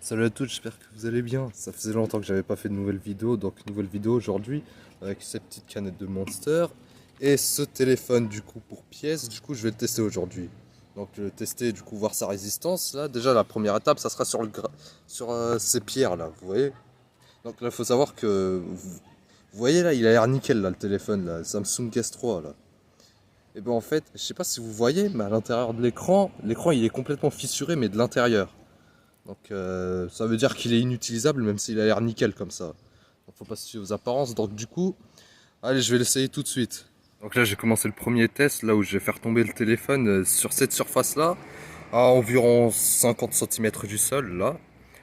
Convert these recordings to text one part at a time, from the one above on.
Salut à tous, j'espère que vous allez bien. Ça faisait longtemps que j'avais pas fait de nouvelle vidéo, donc nouvelle vidéo aujourd'hui avec cette petite canette de Monster et ce téléphone du coup pour pièces. Du coup, je vais le tester aujourd'hui. Donc je vais le tester, du coup voir sa résistance. Là, déjà la première étape, ça sera sur ces pierres là, vous voyez. Donc là, il faut savoir que vous voyez là, il a l'air nickel là le téléphone là, le Samsung S3 là. Et ben en fait, je sais pas si vous voyez, mais à l'intérieur de l'écran il est complètement fissuré, mais de l'intérieur. Donc ça veut dire qu'il est inutilisable même s'il a l'air nickel comme ça. Donc faut pas se fier aux apparences. Donc du coup, allez, je vais l'essayer tout de suite. Donc là j'ai commencé le premier test, là où je vais faire tomber le téléphone sur cette surface là, à environ 50 cm du sol là.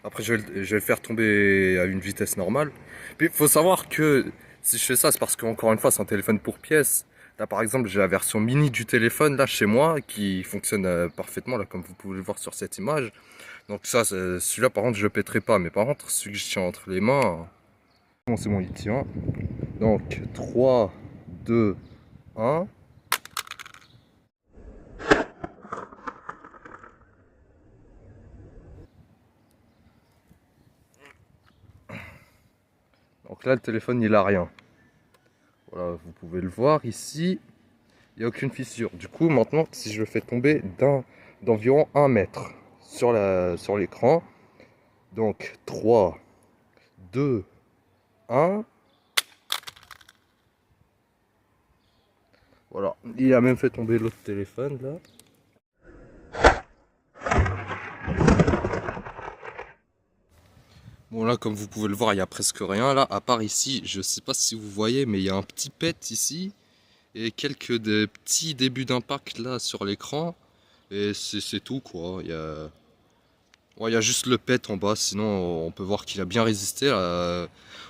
Après je vais le faire tomber à une vitesse normale. Puis il faut savoir que si je fais ça, c'est parce qu'encore une fois c'est un téléphone pour pièces. Là par exemple j'ai la version mini du téléphone là chez moi qui fonctionne parfaitement là comme vous pouvez le voir sur cette image. Donc ça, celui-là par contre je le pèterai pas, mais par contre celui que je tiens entre les mains, bon c'est bon il tient. Donc 3, 2, 1. Donc là le téléphone il a rien. Voilà, vous pouvez le voir ici, il n'y a aucune fissure. Du coup maintenant si je le fais tomber d'environ 1 mètre sur l'écran, donc 3, 2, 1. Voilà, il a même fait tomber l'autre téléphone là. Bon là comme vous pouvez le voir il y a presque rien là, à part ici, je sais pas si vous voyez mais il y a un petit pet ici et quelques petits débuts d'impact là sur l'écran et c'est tout quoi. Ouais, il y a juste le pet en bas, sinon on peut voir qu'il a bien résisté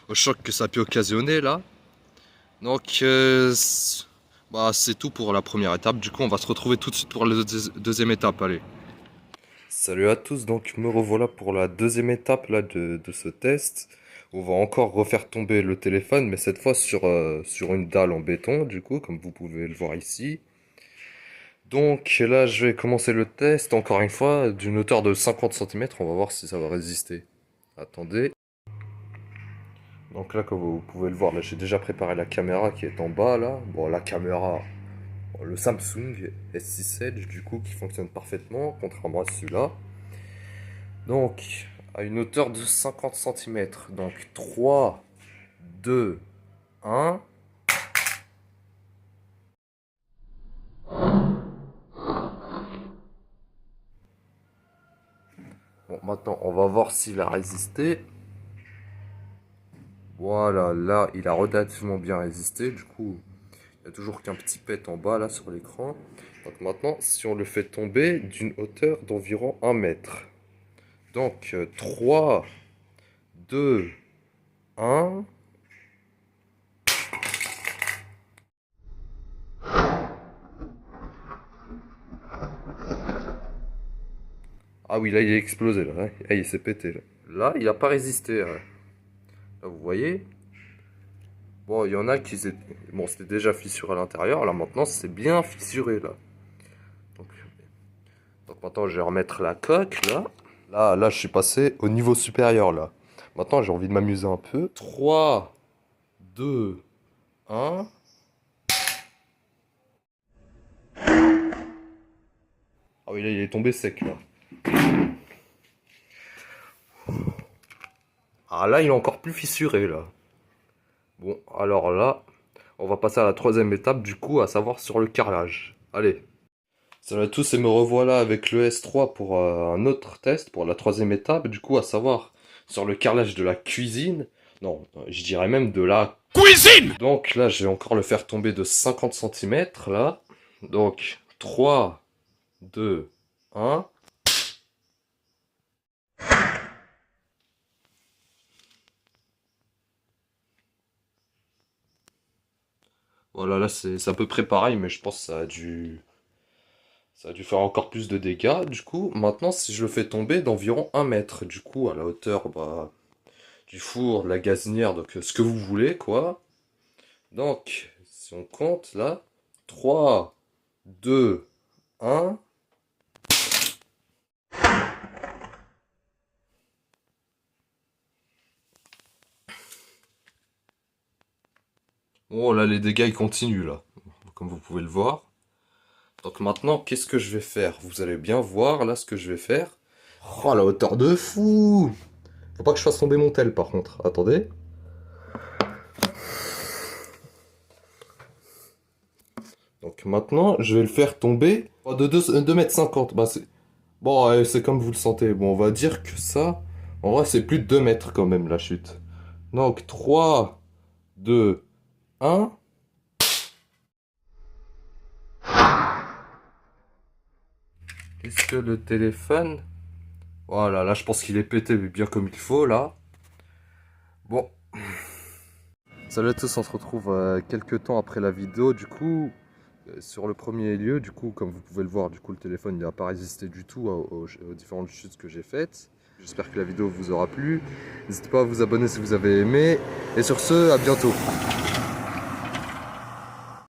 au choc que ça peut occasionner là. Donc bah, c'est tout pour la première étape, du coup on va se retrouver tout de suite pour la deuxième étape, allez. Salut à tous, donc me revoilà pour la deuxième étape là, de ce test. On va encore refaire tomber le téléphone, mais cette fois sur une dalle en béton, du coup, comme vous pouvez le voir ici. Donc là, je vais commencer le test, encore une fois, d'une hauteur de 50 cm. On va voir si ça va résister. Attendez. Donc là, comme vous pouvez le voir, là, j'ai déjà préparé la caméra qui est en bas, là. Bon, la caméra, bon, le Samsung S6 Edge, du coup, qui fonctionne parfaitement, contrairement à celui-là. Donc, à une hauteur de 50 cm. Donc, 3, 2, 1. Bon, maintenant, on va voir s'il a résisté. Voilà, là, il a relativement bien résisté. Du coup, il n'y a toujours qu'un petit pet en bas, là, sur l'écran. Donc, maintenant, si on le fait tomber d'une hauteur d'environ 1 mètre. Donc, 3, 2, 1. Ah oui, là, il est explosé, là. Là, il s'est pété, là. Là, il n'a pas résisté, là. Là, vous voyez? Bon, il y en a qui étaient... Bon, c'était déjà fissuré à l'intérieur. Là, maintenant, c'est bien fissuré, là. Donc, maintenant, je vais remettre la coque, là. Là, je suis passé au niveau supérieur, là. Maintenant, j'ai envie de m'amuser un peu. 3, 2, 1. Ah oui, là, il est tombé sec, là. Ah, là, il est encore plus fissuré, là. Bon, alors là, on va passer à la troisième étape, du coup, à savoir sur le carrelage. Allez. Salut à tous et me revoilà avec le S3 pour un autre test, pour la troisième étape, du coup à savoir sur le carrelage de la cuisine, non, je dirais même de la cuisine. Donc là je vais encore le faire tomber de 50 cm là, donc 3, 2, 1. Voilà, là c'est à peu près pareil, mais je pense que ça a dû faire encore plus de dégâts. Du coup, maintenant si je le fais tomber d'environ 1 mètre, du coup à la hauteur bah, du four, de la gazinière, donc ce que vous voulez quoi. Donc, si on compte là, 3, 2, 1. Oh là, les dégâts ils continuent là, comme vous pouvez le voir. Donc maintenant, qu'est-ce que je vais faire? Vous allez bien voir là ce que je vais faire. Oh la hauteur de fou! Faut pas que je fasse tomber mon tel par contre. Attendez. Donc maintenant, je vais le faire tomber de 2,50 m. Bah, bon, c'est comme vous le sentez. Bon, on va dire que ça, en vrai, c'est plus de 2 mètres quand même la chute. Donc 3, 2, 1. Est-ce que le téléphone... Voilà, là je pense qu'il est pété mais bien comme il faut là. Bon. Salut à tous, on se retrouve quelques temps après la vidéo. Du coup, sur le premier lieu, du coup, comme vous pouvez le voir, du coup le téléphone n'a pas résisté du tout aux différentes chutes que j'ai faites. J'espère que la vidéo vous aura plu. N'hésitez pas à vous abonner si vous avez aimé. Et sur ce, à bientôt.